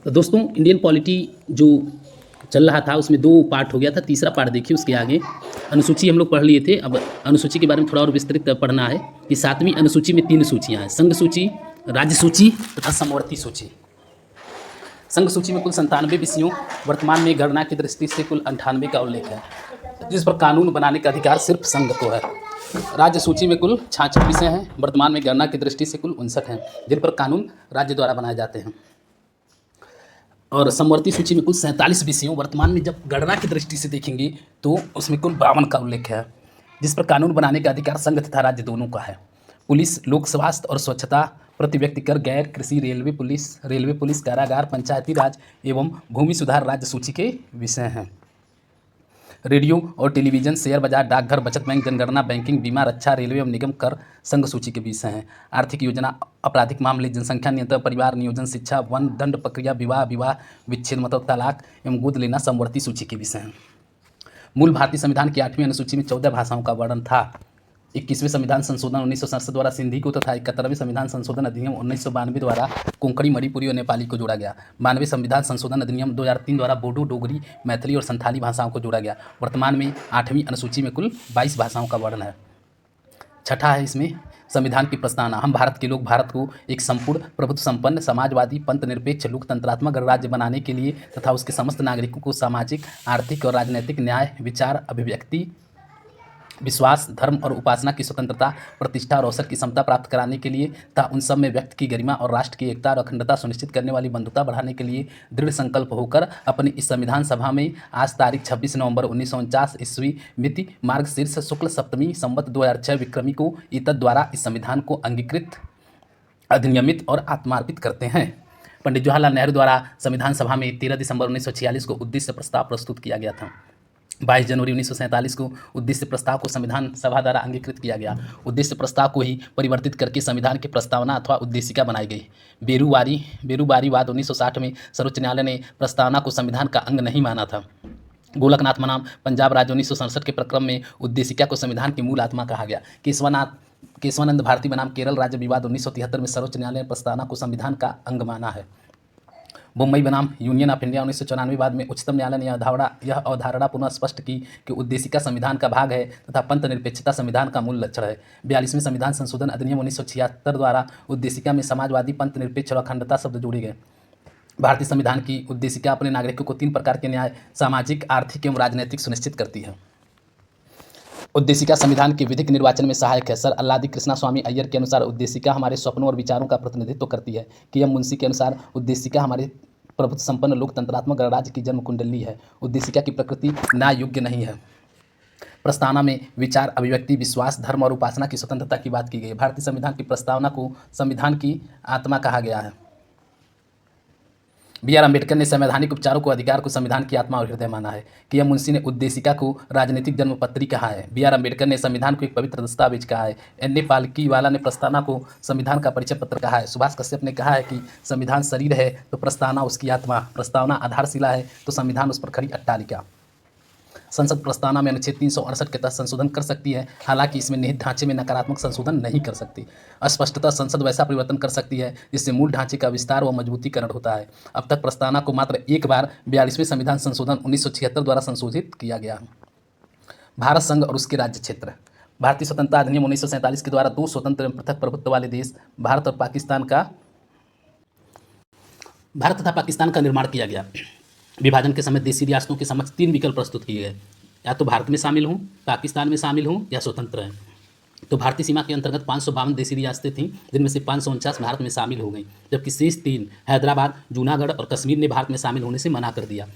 तो दोस्तों Indian polity जो चल रहा था उसमें दो पार्ट हो गया था। तीसरा पार्ट देखिए उसके आगे अनुसूची हम लोग पढ़ लिए थे। अब अनुसूची के बारे में थोड़ा और विस्तृत पढ़ना है कि सातवीं अनुसूची में तीन सूचियां हैं: संघ सूची, राज्य सूची तथा समवर्ती सूची। संघ सूची में कुल 97 विषयों, वर्तमान में गणना की दृष्टि से कुल 98 का उल्लेख है, जिस पर कानून बनाने का अधिकार सिर्फ संघ को है। राज्य सूची में कुल 66 विषय हैं, वर्तमान में गणना की दृष्टि से कुल 59 हैं, जिन पर कानून राज्य द्वारा बनाए जाते हैं। और समवर्ती सूची में कुल 47 विषयों, वर्तमान में जब गणना की दृष्टि से देखेंगे तो उसमें कुल 52 का उल्लेख है, जिस पर कानून बनाने का अधिकार संघ तथा राज्य दोनों का है। पुलिस, लोक स्वास्थ्य और स्वच्छता, प्रति व्यक्ति कर, गैर कृषि, रेलवे पुलिस, कारागार, पंचायती राज एवं भूमि सुधार राज्य सूची के विषय हैं। रेडियो और टेलीविजन, शेयर बाजार, डाकघर, बचत बैंक, जनगणना, बैंकिंग, बीमा, रक्षा, रेलवे एवं निगम कर संघ सूची के विषय हैं। आर्थिक योजना, आपराधिक मामले, जनसंख्या नियंत्रण, परिवार नियोजन, शिक्षा, वन, दंड प्रक्रिया, विवाह विच्छेद मतलब तलाक एवं गोद लेना समवर्ती सूची के विषय हैं। मूल भारतीय संविधान की 8वीं अनुसूची में 14 भाषाओं का वर्णन था। 21वें संविधान संशोधन 1967 द्वारा सिंधी को तथा 71वें संविधान संशोधन अधिनियम 1992 द्वारा कोंकणी, मणिपुरी और नेपाली को जोड़ा गया। 92वें संविधान संशोधन अधिनियम 2003 द्वारा बोडो, डोगरी, मैथिली और संथाली भाषाओं को जोड़ा गया। वर्तमान में 8वीं अनुसूची में कुल 22 भाषाओं का वर्णन है। छठा है इसमें संविधान की प्रस्तावना। हम भारत के लोग भारत को एक संपूर्ण प्रभुत्व संपन्न, समाजवादी, पंथ निरपेक्ष, लोकतंत्रात्मक गणराज्य बनाने के लिए तथा उसके समस्त नागरिकों को सामाजिक, आर्थिक और राजनैतिक न्याय, विचार, अभिव्यक्ति, विश्वास, धर्म और उपासना की स्वतंत्रता, प्रतिष्ठा और अवसर की समता प्राप्त कराने के लिए तथा उन सब में व्यक्ति की गरिमा और राष्ट्र की एकता और अखंडता सुनिश्चित करने वाली बंधुता बढ़ाने के लिए दृढ़ संकल्प होकर अपनी इस संविधान सभा में आज तारीख 26 नवंबर 1949 ईस्वी मिति मार्गशीर्ष शुक्ल सप्तमी संवत 2006 विक्रमी को इतद द्वारा इस संविधान को अंगीकृत, अधिनियमित और आत्मार्पित करते हैं। पंडित जवाहरलाल नेहरू द्वारा संविधान सभा में 13 दिसंबर 1946 को उद्देश्य प्रस्ताव प्रस्तुत किया गया था। 22 जनवरी 1947 को उद्देश्य प्रस्ताव को संविधान सभा द्वारा अंगीकृत किया गया। उद्देश्य प्रस्ताव को ही परिवर्तित करके संविधान की प्रस्तावना अथवा उद्देशिका बनाई गई। बेरूबारीवाद 1960 में सर्वोच्च न्यायालय ने प्रस्तावना को संविधान का अंग नहीं माना था। गोलकनाथ बनाम पंजाब राज्य 1967 के प्रक्रम में उद्देशिका को संविधान की मूल आत्मा कहा गया। केशवानंद भारती बनाम केरल राज्य विवाद 1973 में सर्वोच्च न्यायालय ने प्रस्तावना को संविधान का अंग माना है। मुंबई बनाम यूनियन ऑफ इंडिया 1994 बाद में उच्चतम न्यायालय ने यह अवधारणा पुनः स्पष्ट की कि उद्देशिका संविधान का भाग है तथा पंथ निरपेक्षता संविधान का मूल लक्षण है। 42वें संविधान संशोधन अधिनियम 1976 द्वारा उद्देशिका में समाजवादी, पंथ निरपेक्ष और अखंडता शब्द जोड़े गए। भारतीय संविधान की उद्देशिका अपने नागरिकों को 3 प्रकार के न्याय, सामाजिक, आर्थिक एवं राजनैतिक सुनिश्चित करती है। उद्देशिका संविधान के विधिक निर्वाचन में सहायक है। सर अल्लादी कृष्णा स्वामी अय्यर के अनुसार उद्देशिका हमारे स्वप्नों और विचारों का प्रतिनिधित्व करती है। के.एम. मुंशी के अनुसार उद्देशिका हमारे प्रभुत्व संपन्न लोकतंत्रात्मक गणराज्य की जन्म कुंडली है। उद्देशिका की प्रकृति न्याय योग्य नहीं है। प्रस्तावना में विचार, अभिव्यक्ति, विश्वास, धर्म और उपासना की स्वतंत्रता की बात की गई है। भारतीय संविधान की प्रस्तावना को संविधान की आत्मा कहा गया है। बी.आर. अम्बेडकर ने संवैधानिक उपचारों को अधिकार को संविधान की आत्मा और हृदय माना है। के.एम. मुंशी ने उद्देशिका को राजनीतिक जन्मपत्री कहा है। बी.आर. अम्बेडकर ने संविधान को एक पवित्र दस्तावेज कहा है। एन.ए. पालकीवाला ने प्रस्तावना को संविधान का परिचय पत्र कहा है। सुभाष कश्यप ने कहा है कि संविधान शरीर है तो प्रस्तावना उसकी आत्मा, प्रस्तावना आधारशिला है तो संविधान उस पर खड़ी अट्टालिका। संसद प्रस्तावना में अनुच्छेद 368 के तहत संशोधन कर सकती है, हालांकि इसमें निहित ढांचे में नकारात्मक संशोधन नहीं कर सकती। स्पष्टतः संसद वैसा परिवर्तन कर सकती है जिससे मूल ढांचे का विस्तार व मजबूतीकरण होता है। अब तक प्रस्तावना को मात्र एक बार 42वें संविधान संशोधन 1976 द्वारा संशोधित किया गया। भारत संघ और उसके राज्य क्षेत्र। भारतीय स्वतंत्रता अधिनियम 1947 के द्वारा 2 स्वतंत्र एवं पृथक प्रभुत्व वाले देश भारत तथा पाकिस्तान का निर्माण किया गया। विभाजन के समय देशी रियासतों के समक्ष 3 विकल्प प्रस्तुत किए गए, या तो भारत में शामिल हों, पाकिस्तान में शामिल हों या स्वतंत्र हैं। तो भारतीय सीमा के अंतर्गत 552 देशी रियासतें थीं, जिनमें से 549 भारत में शामिल हो गई, जबकि शेष 3 हैदराबाद, जूनागढ़ और कश्मीर ने भारत में शामिल होने से मना कर दिया।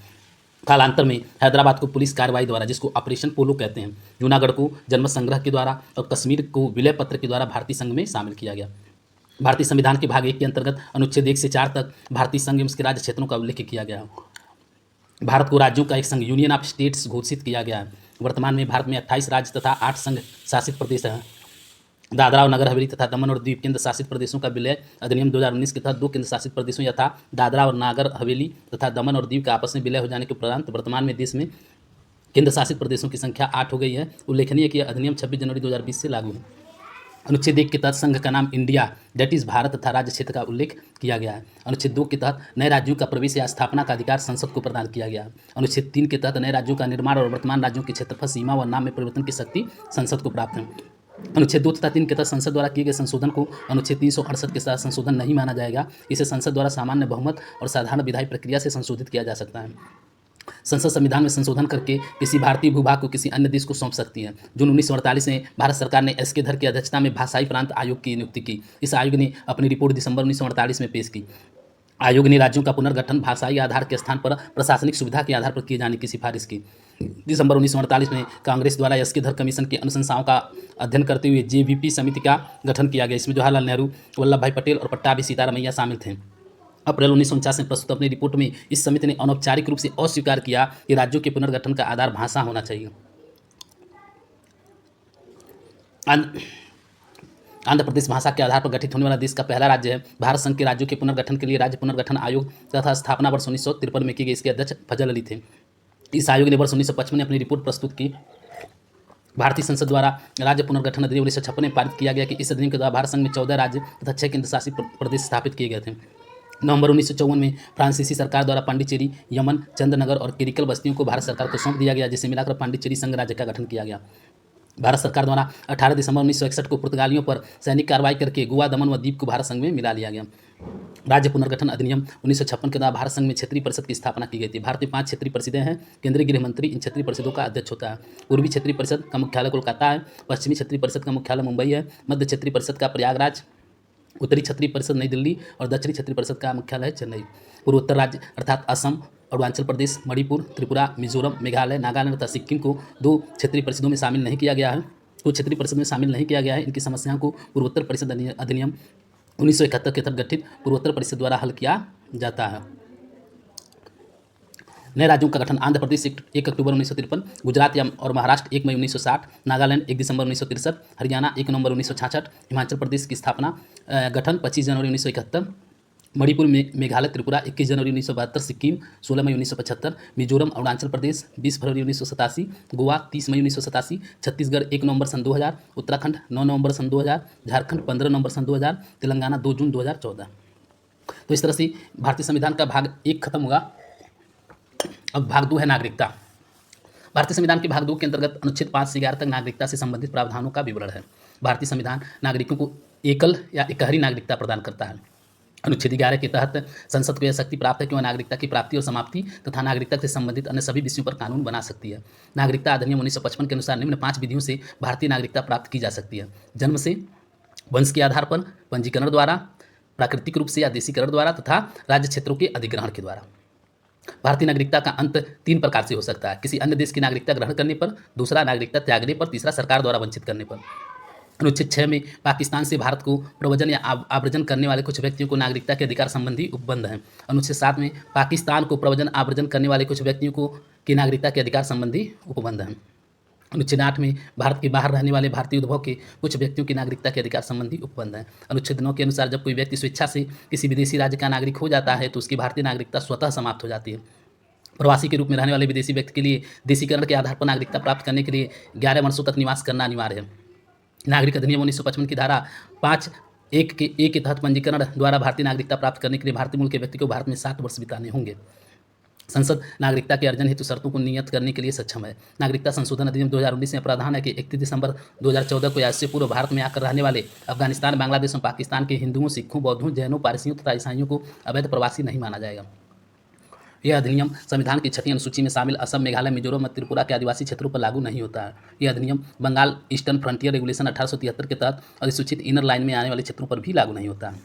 कालांतर में हैदराबाद को पुलिस कार्रवाई द्वारा, जिसको ऑपरेशन पोलो कहते हैं, जूनागढ़ को जनमत संग्रह के द्वारा और कश्मीर को विलय पत्र के द्वारा भारतीय संघ में शामिल किया गया। भारतीय संविधान के भाग 1 के अंतर्गत अनुच्छेद 1 से 4 तक भारतीय संघ एवं उसके राज्य क्षेत्रों का उल्लेख किया गया। भारत को राज्यों का एक संघ, यूनियन ऑफ स्टेट्स, घोषित किया गया है। वर्तमान में भारत में 28 राज्य तथा 8 संघ शासित प्रदेश हैं। दादरा और नगर हवेली तथा दमन और दीव केंद्र शासित प्रदेशों का विलय अधिनियम 2019 के तहत 2 केंद्र शासित प्रदेशों यथा दादरा और नागर हवेली तथा दमन और दीव का आपस में विलय हो जाने के उपरांत वर्तमान में देश में केंद्र शासित प्रदेशों की संख्या 8 हो गई है। उल्लेखनीय है कि यह अधिनियम 26 जनवरी 2020 से लागू है। अनुच्छेद 1 के तहत संघ का नाम इंडिया दैट इज भारत तथा राज्य क्षेत्र का उल्लेख किया गया है। अनुच्छेद 2 के तहत नए राज्यों का प्रवेश या स्थापना का अधिकार संसद को प्रदान किया गया है। अनुच्छेद 3 के तहत नए राज्यों का निर्माण और वर्तमान राज्यों के क्षेत्रफल, सीमा व नाम में परिवर्तन की शक्ति संसद को प्राप्त है। अनुच्छेद 2 तथा 3 के तहत संसद द्वारा किए गए संशोधन को अनुच्छेद 368 के साथ संशोधन नहीं माना जाएगा। इसे संसद द्वारा सामान्य बहुमत और साधारण विधायी प्रक्रिया से संशोधित किया जा सकता है। संसद संविधान में संशोधन करके किसी भारतीय भूभाग को किसी अन्य देश को सौंप सकती है। जून 1948 में भारत सरकार ने एस के धर की अध्यक्षता में भाषाई प्रांत आयोग की नियुक्ति की। इस आयोग ने अपनी रिपोर्ट दिसंबर 1948 में पेश की। आयोग ने राज्यों का पुनर्गठन भाषाई आधार के स्थान पर प्रशासनिक सुविधा के आधार पर किए जाने की सिफारिश की। दिसंबर 1948 में कांग्रेस द्वारा एस के धर कमीशन की अनुशंसाओं का अध्ययन करते हुए JVP समिति का गठन किया गया। इसमें जवाहरलाल नेहरू, वल्लभ भाई पटेल और पट्टाभी सीतारमैया शामिल थे। अप्रैल 1949 में प्रस्तुत अपनी रिपोर्ट में इस समिति ने अनौपचारिक रूप से अस्वीकार किया कि राज्यों के पुनर्गठन का आधार भाषा होना चाहिए। आंध्र प्रदेश भाषा के आधार पर गठित होने वाला देश का पहला राज्य है। भारत संघ के राज्यों के पुनर्गठन के लिए राज्य पुनर्गठन आयोग तथा स्थापना वर्ष 1953 में की गई। इसके अध्यक्ष फजल अली थे। इस आयोग ने वर्ष 1955 में अपनी रिपोर्ट प्रस्तुत की। भारतीय संसद द्वारा राज्य पुनर्गठन अधिनियम 1956 में पारित किया गया कि इस अधिनियम के द्वारा भारत संघ में 14 राज्य तथा 6 केंद्र शासित प्रदेश स्थापित किए गए थे। नवंबर 1954 में फ्रांसीसी सरकार द्वारा पांडिचेरी, यमन, चंद्रनगर और किरिकल बस्तियों को भारत सरकार को सौंप दिया गया, जिसे मिलाकर पांडिचेरी संघ राज्य का गठन किया गया। भारत सरकार द्वारा 18 दिसंबर 1961 को पुर्तगालियों पर सैनिक कार्रवाई करके गोवा, दमन व दीप को भारत संघ में मिला लिया गया। राज्य पुनर्गठन अधिनियम 1956 के द्वारा भारत संघ में क्षेत्रीय परिषद की स्थापना की गई थी। भारत में 5 क्षेत्रीय परिषदें हैं। केंद्रीय गृह मंत्री इन क्षेत्रीय परिषदों का अध्यक्ष होता है। पूर्वी क्षेत्रीय परिषद का मुख्यालय कोलकाता है। पश्चिमी क्षेत्रीय परिषद का मुख्यालय मुंबई है। मध्य क्षेत्रीय परिषद का प्रयागराज, उत्तरी क्षेत्रीय परिषद नई दिल्ली और दक्षिणी क्षेत्रीय परिषद का मुख्यालय है चेन्नई। पूर्वोत्तर राज्य अर्थात असम, अरुणाचल प्रदेश, मणिपुर, त्रिपुरा, मिजोरम, मेघालय, नागालैंड तथा सिक्किम को 2 क्षेत्रीय परिषदों में शामिल नहीं किया गया है। तो क्षेत्रीय परिषद में शामिल नहीं किया गया है। इनकी समस्याओं को पूर्वोत्तर परिषद अधिनियम 1971 के तहत गठित पूर्वोत्तर परिषद द्वारा हल किया जाता है। नए राज्यों का गठन आंध्र प्रदेश 1 अक्टूबर 1953, गुजरात और महाराष्ट्र 1 मई 1960, नागालैंड 1 दिसंबर 1963, हरियाणा 1 नवंबर 1966, हिमाचल प्रदेश की स्थापना गठन 25 जनवरी 1971, मणिपुर, मेघालय, त्रिपुरा 21 जनवरी 1972, सिक्किम 16 मई 1975, मिजोरम, अरुणाचल प्रदेश 20 फरवरी 1987, गोवा 30 मई 1987, छत्तीसगढ़ 1 नवंबर सन 2000, उत्तराखंड 9 नवंबर सन 2000, झारखंड 15 नवंबर सन 2000, तेलंगाना 2 जून 2014। तो इस तरह से भारतीय संविधान का भाग 1 खत्म हुआ। अब भाग 2 है नागरिकता। भारतीय संविधान के भाग 2 के अंतर्गत अनुच्छेद 5 से 11 तक नागरिकता से संबंधित प्रावधानों का विवरण है। भारतीय संविधान नागरिकों को एकल या इकहरी नागरिकता प्रदान करता है। अनुच्छेद 11 के तहत संसद को यह शक्ति प्राप्त है कि वह नागरिकता की प्राप्ति और समाप्ति तथा नागरिकता से संबंधित अन्य सभी विषयों पर कानून बना सकती है। नागरिकता अधिनियम 1955 के अनुसार निम्न 5 विधियों से भारतीय नागरिकता प्राप्त की जा सकती है: जन्म से, वंश के आधार पर, पंजीकरण द्वारा, प्राकृतिक रूप से या देशीकरण द्वारा तथा राज्य क्षेत्रों के अधिग्रहण के द्वारा। भारतीय नागरिकता का अंत 3 प्रकार से हो सकता है: किसी अन्य देश की नागरिकता ग्रहण करने पर, दूसरा नागरिकता त्यागने पर, तीसरा सरकार द्वारा वंचित करने पर। अनुच्छेद 6 में पाकिस्तान से भारत को प्रव्रजन या आव्रजन करने वाले कुछ व्यक्तियों को नागरिकता के अधिकार संबंधी उपबंध हैं। अनुच्छेद 7 में पाकिस्तान को प्रव्रजन आव्रजन करने वाले कुछ व्यक्तियों को की नागरिकता के अधिकार संबंधी उपबंध हैं। अनुच्छेद 8 में भारत के बाहर रहने वाले भारतीय उद्भव के कुछ व्यक्तियों की नागरिकता के अधिकार संबंधी उपबंध हैं। अनुच्छेद 9 के अनुसार जब कोई व्यक्ति स्वेच्छा से किसी विदेशी राज्य का नागरिक हो जाता है तो उसकी भारतीय नागरिकता स्वतः समाप्त हो जाती है। प्रवासी के रूप में रहने वाले विदेशी व्यक्ति के लिए देशीकरण के आधार पर नागरिकता प्राप्त करने के लिए 11 वर्षों तक निवास करना अनिवार्य है। नागरिक अधिनियम 1955 की धारा 5(1) के ए के तहत पंजीकरण द्वारा भारतीय नागरिकता प्राप्त करने के लिए भारतीय मूल के व्यक्ति को भारत में 7 वर्ष बिताने होंगे। संसद नागरिकता के अर्जन हेतु शर्तों को नियत करने के लिए सक्षम है। नागरिकता संशोधन अधिनियम 2019 में प्रावधान है कि 31 दिसंबर 2014 को या इससे पूर्व भारत में आकर रहने वाले अफगानिस्तान, बांग्लादेश और पाकिस्तान के हिंदुओं, सिखों, बौद्धों, जैनों, पारसियों तथा ईसाइयों को अवैध प्रवासी नहीं माना जाएगा। यह अधिनियम संविधान की 6वीं अनुसूची में शामिल असम, मेघालय, मिजोरम और त्रिपुरा के आदिवासी क्षेत्रों पर लागू नहीं होता है। यह अधिनियम बंगाल ईस्टर्न फ्रंटियर रेगुलेशन 1873 के तहत अधिसूचित इनर लाइन में आने वाले क्षेत्रों पर भी लागू नहीं होता है।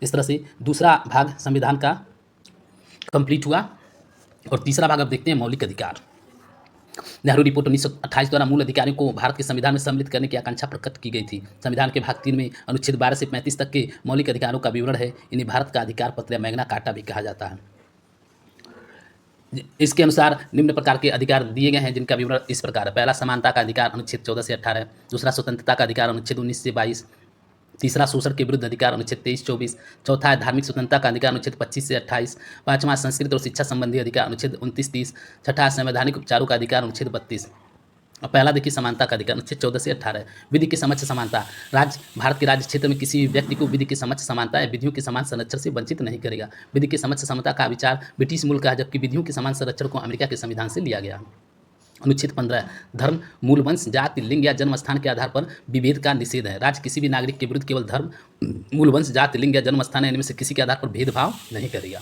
इस तरह से दूसरा भाग संविधान का कंप्लीट हुआ और तीसरा भाग अब देखते हैं मौलिक अधिकार। नेहरू रिपोर्ट 1928 द्वारा मूल अधिकारियों को भारत के संविधान में सम्मिलित करने की आकांक्षा प्रकट की गई थी। संविधान के भाग 3 में अनुच्छेद 12 से 35 तक के मौलिक अधिकारों का विवरण है। इन्हें भारत का अधिकार पत्र या मैग्ना कार्टा भी कहा जाता है। इसके अनुसार निम्न प्रकार के अधिकार दिए गए हैं जिनका विवरण इस प्रकार है। पहला, समानता का अधिकार अनुच्छेद 14 से 18। दूसरा, स्वतंत्रता का अधिकार अनुच्छेद 19 से 22। तीसरा, शोषण के विरुद्ध अधिकार अनुच्छेद 23-24। चौथा है धार्मिक स्वतंत्रता का अधिकार अनुच्छेद 25 से 28। पाँचवां, संस्कृत और शिक्षा संबंधी अधिकार अनुच्छेद 29-30। छठा, संवैधानिक उपचारों का अधिकार अनुच्छेद 32। और पहला देखिए समानता का अधिकार, अनुच्छेद 14 से 18। विधि के समक्ष समानता, भारत के राज्य क्षेत्र में किसी भी व्यक्ति को विधि के समक्ष समानता या विधियों के समान संरक्षण से वंचित नहीं करेगा। विधि के समक्ष समता का विचार ब्रिटिश मूल का है, जबकि विधियों के समान संरक्षण को अमेरिका के संविधान से लिया गया। अनुच्छेद 15, धर्म, मूल वंश, जाति, लिंग या जन्म स्थान के आधार पर विभेद का निषेध है। राज्य किसी भी नागरिक के विरुद्ध केवल धर्म, मूल वंश, जाति, लिंग या जन्म स्थान या इनमें से किसी के आधार पर भेदभाव नहीं करेगा।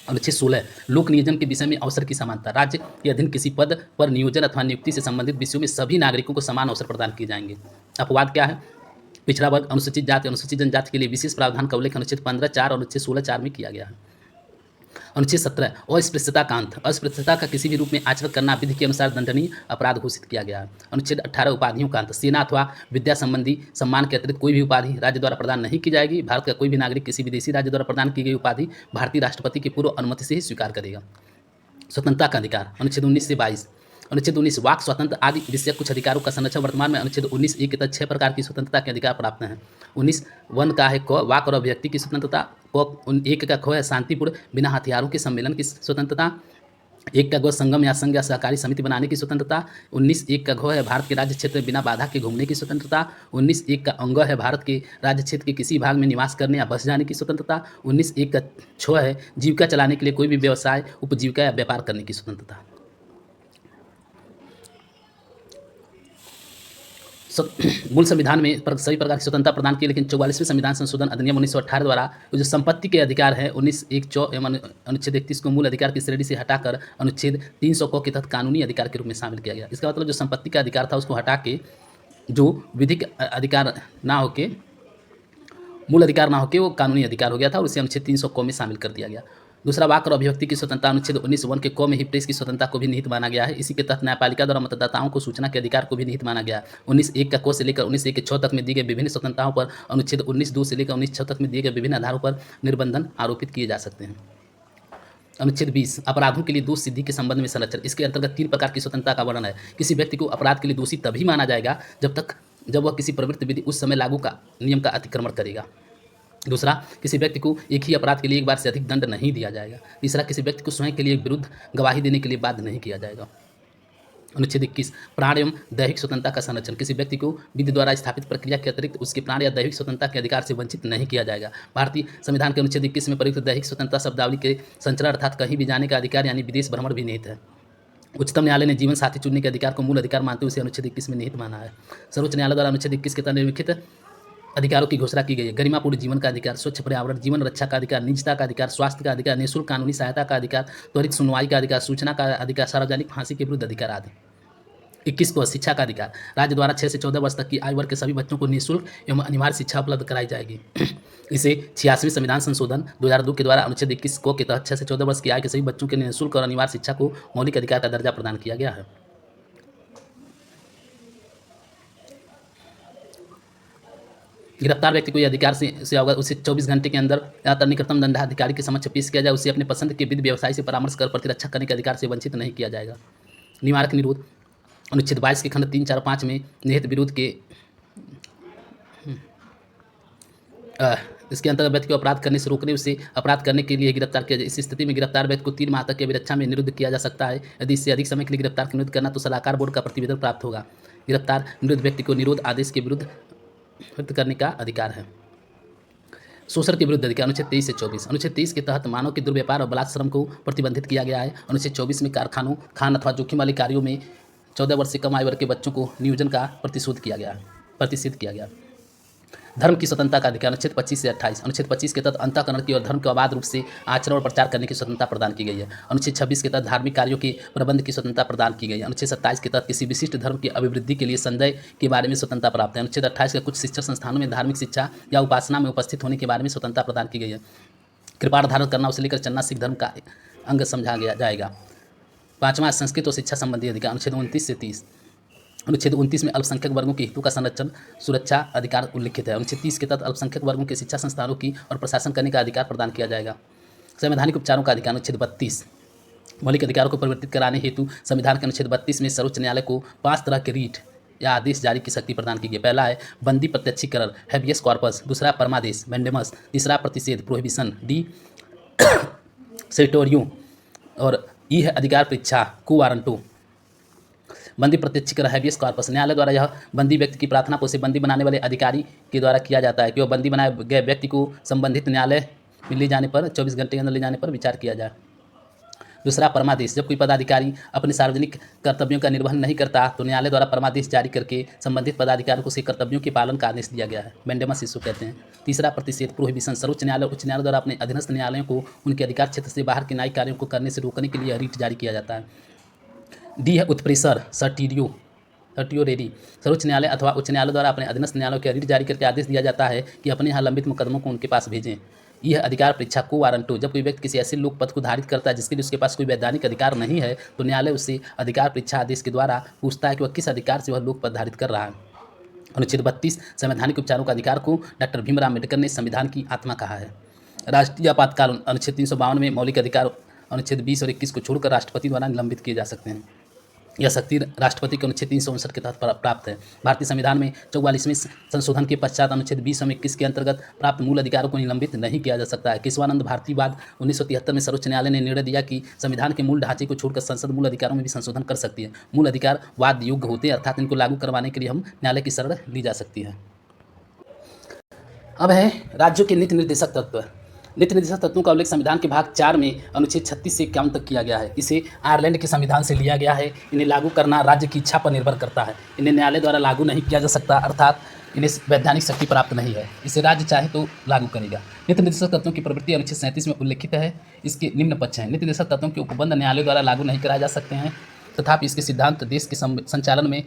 अनुच्छेद 16, लोक नियोजन के विषय में अवसर की समानता, राज्य के अधीन किसी पद पर नियोजन अथवा नियुक्ति से संबंधित विषयों में सभी नागरिकों को समान अवसर प्रदान किए जाएंगे। अपवाद क्या है? पिछड़ा वर्ग, अनुसूचित जाति, अनुसूचित जनजाति के लिए विशेष प्रावधान का उल्लेख अनुच्छेद 15(4) और अनुच्छेद 16(4) में किया गया है। अनुच्छेद 17, अस्पृश्यता का अंत, अस्पृश्यता का किसी भी रूप में आचरण करना विधि के अनुसार दंडनीय अपराध घोषित किया गया है। अनुच्छेद 18, उपाधियों का अंत, सेना अथवा विद्या संबंधी सम्मान के अतिरिक्त कोई भी उपाधि राज्य द्वारा प्रदान नहीं की जाएगी। भारत का कोई भी नागरिक किसी विदेशी राज्य द्वारा प्रदान की गई उपाधि भारतीय राष्ट्रपति की पूर्व अनुमति से ही स्वीकार करेगा। स्वतंत्रता का अधिकार, अनुच्छेद 19 से 22। अनुच्छेद 19, वाक स्वतंत्र आदि विषय कुछ अधिकारों का संरक्षण। वर्तमान में अनुच्छेद 19(1) के तहत 6 प्रकार की स्वतंत्रता के अधिकार प्राप्त हैं। 19(1) का है क, वाक और अभिव्यक्ति की स्वतंत्रता। 1 का ख है शांतिपूर्ण बिना हथियारों के सम्मेलन की स्वतंत्रता। 1 का ग, संगम या संघ या सहकारी समिति बनाने की स्वतंत्रता। 19(1) का घ है भारत के राज्य क्षेत्र में बिना बाधा के घूमने की स्वतंत्रता। 19(1) का अंग है भारत के राज्य क्षेत्र के किसी भाग में निवास करने या बस जाने की स्वतंत्रता। 19(1) का छ है जीविका चलाने के लिए कोई भी व्यवसाय, उपजीविका या व्यापार करने की स्वतंत्रता। मूल संविधान में सभी प्रकार की स्वतंत्रता प्रदान की, लेकिन 44वें संविधान संशोधन अधिनियम 1918 द्वारा जो संपत्ति के अधिकार है 19(1) एवं अनुच्छेद 31 को मूल अधिकार की श्रेणी से हटाकर अनुच्छेद 300 क के तहत कानूनी अधिकार के रूप में शामिल किया गया। इसका मतलब जो संपत्ति का अधिकार था उसको हटा के जो विधिक अधिकार ना होके, मूल अधिकार ना होके वो कानूनी अधिकार हो गया था और उसे अनुच्छेद 300 क में शामिल कर दिया गया। दूसरा, वाक और अभिव्यक्ति की स्वतंत्रता, अनुच्छेद 19(1) के क में ही प्रेस की स्वतंत्रता को भी निहित माना गया है। इसी के तहत न्यायपालिका द्वारा मतदाताओं को सूचना के अधिकार को भी निहित माना गया। 19(1) का क से लेकर 19(1) के 6 तक में दी गई विभिन्न स्वतंत्रताओं पर अनुच्छेद 19(2) से लेकर 19(6) तक में दिए गए विभिन्न आधारों पर निर्बंधन आरोपित किए जा सकते हैं। अनुच्छेद 20, अपराधों के लिए दोष सिद्धि के संबंध में संरक्षण। इसके अंतर्गत 3 प्रकार की स्वतंत्रता का वर्णन है। किसी व्यक्ति को अपराध के लिए दोषी तभी माना जाएगा जब वह किसी प्रवृत्ति विधि उस समय लागू का नियम का अतिक्रमण करेगा। दूसरा, किसी व्यक्ति को एक ही अपराध के लिए एक बार से अधिक दंड नहीं दिया जाएगा। तीसरा, किसी व्यक्ति को स्वयं के लिए विरुद्ध गवाही देने के लिए बाध्य नहीं किया जाएगा। अनुच्छेद 21, प्राण एवं दैहिक स्वतंत्रता का संरक्षण। किसी व्यक्ति को विधि द्वारा स्थापित प्रक्रिया के अतिरिक्त उसके प्राण या दैहिक स्वतंत्रता के अधिकार से वंचित नहीं किया जाएगा। भारतीय संविधान के अनुच्छेद 21 में प्रयुक्त दैहिक स्वतंत्रता शब्दावली के संचरण अर्थात कहीं भी जाने का अधिकार यानी विदेश भ्रमण भी निहित है। उच्चतम न्यायालय ने जीवन साथी चुनने के अधिकार को मूल अधिकार मानते हुए उसे अनुच्छेद 21 में निहित माना है। सर्वोच्च न्यायालय द्वारा अनुच्छेद 21 के तहत निम्नलिखित अधिकारों की घोषणा की गई है। गरिमापूर्ण जीवन का अधिकार, स्वच्छ पर्यावरण, जीवन रक्षा का अधिकार, निजता का अधिकार, स्वास्थ्य का अधिकार, निःशुल्क कानूनी सहायता का अधिकार, त्वरित सुनवाई का अधिकार, सूचना का अधिकार, सार्वजनिक फांसी के विरुद्ध अधिकार आदि। 21 को शिक्षा का अधिकार, राज्य द्वारा 6 से 14 वर्ष तक की आयु वर्ग के सभी बच्चों को निःशुल्क एवं अनिवार्य शिक्षा उपलब्ध कराई जाएगी। इसे 86वें संविधान संशोधन 2002 के द्वारा अनुच्छेद 21 को के तहत 6 से 14 वर्ष की आयु के सभी बच्चों के निःशुल्क और अनिवार्य शिक्षा को मौलिक अधिकार का दर्जा प्रदान किया गया है। गिरफ्तार व्यक्ति को यह अधिकार से अवगत उसे 24 घंटे के अंदर या निकटतम दंडाधिकारी के समक्ष पेश किया जाए। उसे अपने पसंद के विधि व्यवसायी से परामर्श कर प्रतिरक्षा करने के अधिकार से वंचित नहीं किया जाएगा। निवारक निरोध, अनुच्छेद 22 के खंड 3, 4, 5 में निहित विरोध के इसके अंतर्गत व्यक्ति को अपराध करने से रोकने, उसे अपराध करने के लिए गिरफ्तार किया जाए। इस स्थिति में गिरफ्तार व्यक्ति को 3 माह तक की अभिरक्षा में निरुद्ध किया जा सकता है। यदि इससे अधिक समय के लिए गिरफ्तार निरुद्ध करना तो सलाहकार बोर्ड का प्रतिवेदन प्राप्त होगा। गिरफ्तार निरुद्ध व्यक्ति को निरोध आदेश के विरुद्ध व्यक्त करने का अधिकार है। शोषण के विरुद्ध अधिकार, अनुच्छेद 23 से 24। अनुच्छेद 23 के तहत मानव के दुर्व्यापार और बलात्कार श्रम को प्रतिबंधित किया गया है। अनुच्छेद 24 में कारखानों, खान अथवा जोखिम वाले कार्यों में 14 वर्ष से कम आयु वर्ग के बच्चों को नियोजन का प्रतिषेध किया गया। धर्म की स्वतंत्रता का अधिकार, अनुच्छेद 25 से 28। अनुच्छेद 25 के तहत अंतःकरण की और धर्म को अबाध रूप से आचरण और प्रचार करने की स्वतंत्रता प्रदान की गई है। अनुच्छेद 26 के तहत धार्मिक कार्यों के प्रबंध की स्वतंत्रता प्रदान की गई है। अनुच्छेद 27 के तहत किसी विशिष्ट धर्म की अभिवृद्धि के लिए संदेह के बारे में स्वतंत्रता प्राप्त है। अनुच्छेद 28 का कुछ शिक्षण संस्थानों में धार्मिक शिक्षा या उपासना में उपस्थित होने के बारे में स्वतंत्रता प्रदान की गई है। कृपाण धारण करना उसे लेकर चलना सिख धर्म का अंग समझा जाएगा। 5वां, संस्कृत और शिक्षा संबंधी अधिकार, अनुच्छेद 29 से 30। अनुच्छेद 29 में अल्पसंख्यक वर्गों के हितों का संरक्षण सुरक्षा अधिकार उल्लिखित है। अनुच्छेद 30 के तहत अल्पसंख्यक वर्गों के शिक्षा संस्थानों की और प्रशासन करने का अधिकार प्रदान किया जाएगा। संवैधानिक उपचारों का अधिकार, अनुच्छेद 32। मौलिक अधिकारों को परिवर्तित कराने हेतु संविधान के अनुच्छेद 32 में सर्वोच्च न्यायालय को 5 तरह के रीट या आदेश जारी की शक्ति प्रदान की गई। पहला है बंदी प्रत्यक्षीकरण, हैबियस कॉर्पस। दूसरा परमादेश, मैंडेमस। तीसरा प्रतिषेध, प्रोहिबिशन, डी सेटोरियो। और ई है अधिकार परीक्षा, को वारंटो। बंदी प्रत्यक्ष हैबियस कॉर्पस, न्यायालय द्वारा यह बंदी व्यक्ति की प्रार्थना को उसे बंदी बनाने वाले अधिकारी के द्वारा किया जाता है कि वह बंदी बनाए गए व्यक्ति को संबंधित न्यायालय में ले जाने पर 24 घंटे के अंदर ले जाने पर विचार किया जाए। दूसरा, परमादेश, जब कोई पदाधिकारी अपने सार्वजनिक कर्तव्यों का निर्वहन नहीं करता तो न्यायालय द्वारा परमादेश जारी करके संबंधित पदाधिकारी को उसके कर्तव्यों के पालन का आदेश दिया गया है, मैंडेमस इशू कहते हैं। तीसरा, प्रतिषेध, प्रोहिबिशन, सर्वोच्च न्यायालय उच्च न्यायालय द्वारा अपने अधीनस्थ न्यायालयों को उनके अधिकार क्षेत्र से बाहर के न्यायिक कार्यों को करने से रोकने के लिए रिट जारी किया जाता है। डी है उत्प्रेषर, सर्टियोरेरी, सर्वोच्च न्यायालय अथवा उच्च न्यायालय द्वारा अपने अधीनस्थ न्यायालयों के रिट जारी करके आदेश दिया जाता है कि अपने यहाँ लंबित मुकदमों को उनके पास भेजें। यह अधिकार परीक्षा को वारंटो, जब कोई व्यक्ति किसी ऐसे लोक पद को धारित करता है जिसके लिए उसके पास कोई वैधानिक अधिकार नहीं है तो न्यायालय उससे अधिकार परीक्षा आदेश के द्वारा पूछता है कि वह किस अधिकार से वह लोक पद धारित कर रहा है। अनुच्छेद 32, संवैधानिक उपचारों का अधिकार को डॉक्टर भीमराव अम्बेडकर ने संविधान की आत्मा कहा है। राष्ट्रीय आपातकाल, अनुच्छेद 352 में मौलिक अधिकार अनुच्छेद 20 और 21 को छोड़कर राष्ट्रपति द्वारा निलंबित किए जा सकते हैं। यह शक्ति राष्ट्रपति के अनुच्छेद 359 के तहत प्राप्त है। भारतीय संविधान में 44वें संशोधन के पश्चात अनुच्छेद 20 और 21 के अंतर्गत प्राप्त मूल अधिकारों को निलंबित नहीं किया जा सकता है। केशवानंद भारतीवाद 1973 में सर्वोच्च न्यायालय ने निर्णय दिया कि संविधान के मूल ढांचे को छोड़कर संसद मूल अधिकारों में भी संशोधन कर सकती है। मूल अधिकार वाद योग्य होते हैं, अर्थात इनको लागू करवाने के लिए हम न्यायालय की शरण ली जा सकती है। अब है राज्यों के नीति निर्देशक तत्व। नीति निर्देशक तत्वों का उल्लेख संविधान के भाग 4 में अनुच्छेद 36 से 51 तक किया गया है। इसे आयरलैंड के संविधान से लिया गया है। इन्हें लागू करना राज्य की इच्छा पर निर्भर करता है। इन्हें न्यायालय द्वारा लागू नहीं किया जा सकता, अर्थात इन्हें वैधानिक शक्ति प्राप्त नहीं है। इसे राज्य चाहे तो लागू करेगा। नीति निर्देशक तत्वों की प्रवृत्ति अनुच्छेद 37 में उल्लेखित है। इसके निम्न पक्ष हैं। नीति निर्देशक तत्वों के उपबंध न्यायालय द्वारा लागू नहीं कराए जा सकते हैं, तथापि इसके सिद्धांत देश के संचालन में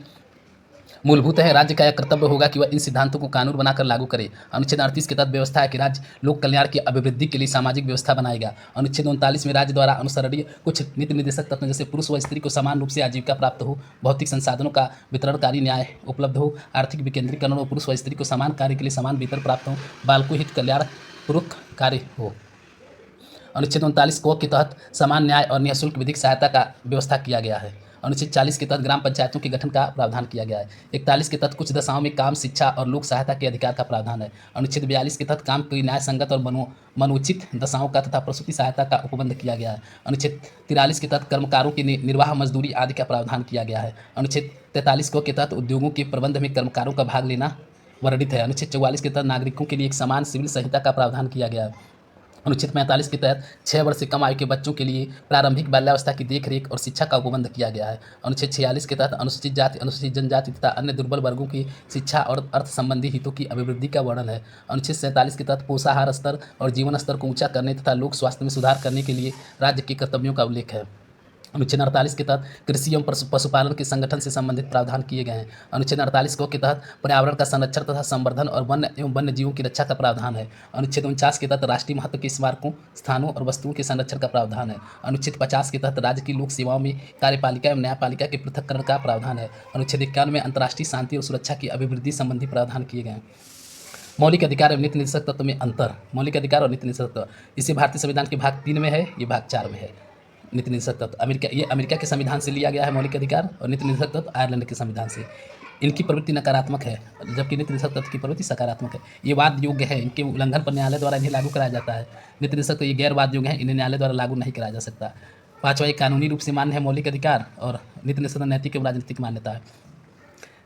मूलभूत है। राज्य का यह कर्तव्य होगा कि वह इन सिद्धांतों को कानून बनाकर लागू करे। अनुच्छेद 38 के तहत व्यवस्था है कि राज्य लोक कल्याण की अभिवृद्धि के लिए सामाजिक व्यवस्था बनाएगा। अनुच्छेद 39 में राज्य द्वारा अनुसरणीय कुछ नीति निर्देशक तत्व जैसे पुरुष व स्त्री को समान रूप से आजीविका प्राप्त हो, भौतिक संसाधनों का वितरणकारी न्याय उपलब्ध हो, आर्थिक विकेंद्रीकरण हो, पुरुष व स्त्री को समान कार्य के लिए समान वेतन प्राप्त हो, बालकों हित कल्याण पूर्वक कार्य हो। अनुच्छेद 39 को के तहत समान न्याय और निःशुल्क विधिक सहायता का व्यवस्था किया गया है। अनुच्छेद 40 के तहत ग्राम पंचायतों के गठन का प्रावधान किया गया है। 41 के तहत कुछ दशाओं में काम, शिक्षा और लोक सहायता के अधिकार का प्रावधान है। अनुच्छेद 42 के तहत काम की न्याय संगत और मनोचित दशाओं का तथा प्रसूति सहायता का उपबंध किया गया है। अनुच्छेद 43 के तहत कर्मकारों की निर्वाह मजदूरी आदि का प्रावधान किया गया है। अनुच्छेद 43 को के तहत उद्योगों के प्रबंध में कर्मकारों का भाग लेना वर्णित है। अनुच्छेद 44 के तहत नागरिकों के लिए एक समान सिविल संहिता का प्रावधान किया गया है। अनुच्छेद 45 के तहत 6 वर्ष से कम आयु के बच्चों के लिए प्रारंभिक बाल्यावस्था की देखरेख और शिक्षा का उपबंध किया गया है। अनुच्छेद 46 के तहत अनुसूचित जाति, अनुसूचित जनजाति तथा अन्य दुर्बल वर्गों की शिक्षा और अर्थ संबंधी हितों की अभिवृद्धि का वर्णन है। अनुच्छेद 47 के तहत पोषाहार स्तर और जीवन स्तर को ऊंचा करने तथा लोक स्वास्थ्य में सुधार करने के लिए राज्य के कर्तव्यों का उल्लेख है। अनुच्छेद 48 के तहत कृषि एवं पशुपालन के संगठन से संबंधित प्रावधान किए गए हैं। अनुच्छेद 48 के तहत पर्यावरण का संरक्षण तथा संवर्धन और वन्य एवं वन्य जीवों की रक्षा का प्रावधान है। अनुच्छेद 49 के तहत राष्ट्रीय महत्व के स्मारकों, स्थानों और वस्तुओं के संरक्षण का प्रावधान है। अनुच्छेद 50 के तहत राज्य की लोक सेवाओं में कार्यपालिका एवं न्यायपालिका के पृथक्करण का प्रावधान है। अनुच्छेद 51 में अंतर्राष्ट्रीय शांति और सुरक्षा की अभिवृद्धि संबंधी प्रावधान किए गए हैं। मौलिक अधिकार एवं नीति निर्देशक तत्व में अंतर। मौलिक अधिकार और नीति निर्देशक तत्व, इसे भारतीय संविधान के भाग 3 में है, ये भाग 4 में है। नीति निर्देशक तत्व अमेरिका के संविधान से लिया गया है मौलिक अधिकार, और नीति निर्देशक तत्व आयरलैंड के संविधान से। इनकी प्रवृत्ति नकारात्मक है, जबकि नीति निर्देशक तत्व की प्रवृत्ति सकारात्मक है। ये वाद योग्य है, इनके उल्लंघन पर न्यायालय द्वारा इन्हें लागू कराया जाता है। नीति निर्देशक तो ये गैर वाद योग्य है, इन्हें न्यायालय द्वारा लागू नहीं कराया जा सकता। 5वां, एक कानूनी रूप से मान्य है मौलिक अधिकार, और नीति निर्देशक नैतिक एवं राजनीतिक मान्यता है।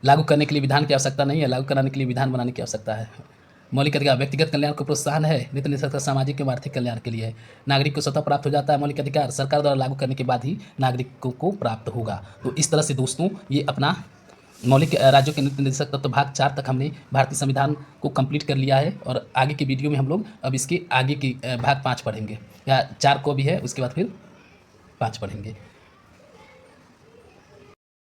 लागू करने के लिए विधान की आवश्यकता नहीं है, लागू कराने के लिए विधान बनाने की आवश्यकता है। मौलिक अधिकार व्यक्तिगत कल्याण को प्रोत्साहन है, नीति निर्देशक सामाजिक एवं आर्थिक कल्याण के लिए है। नागरिक को स्वतः प्राप्त हो जाता है मौलिक अधिकार, सरकार द्वारा लागू करने के बाद ही नागरिकों को प्राप्त होगा। तो इस तरह से दोस्तों ये अपना मौलिक राज्यों के नीति निर्देशक तत्व भाग 4 तक हमने भारतीय संविधान को कंप्लीट कर लिया है, और आगे के वीडियो में हम लोग अब इसके आगे की भाग 5 पढ़ेंगे, या 4 को भी है, उसके बाद फिर 5 पढ़ेंगे।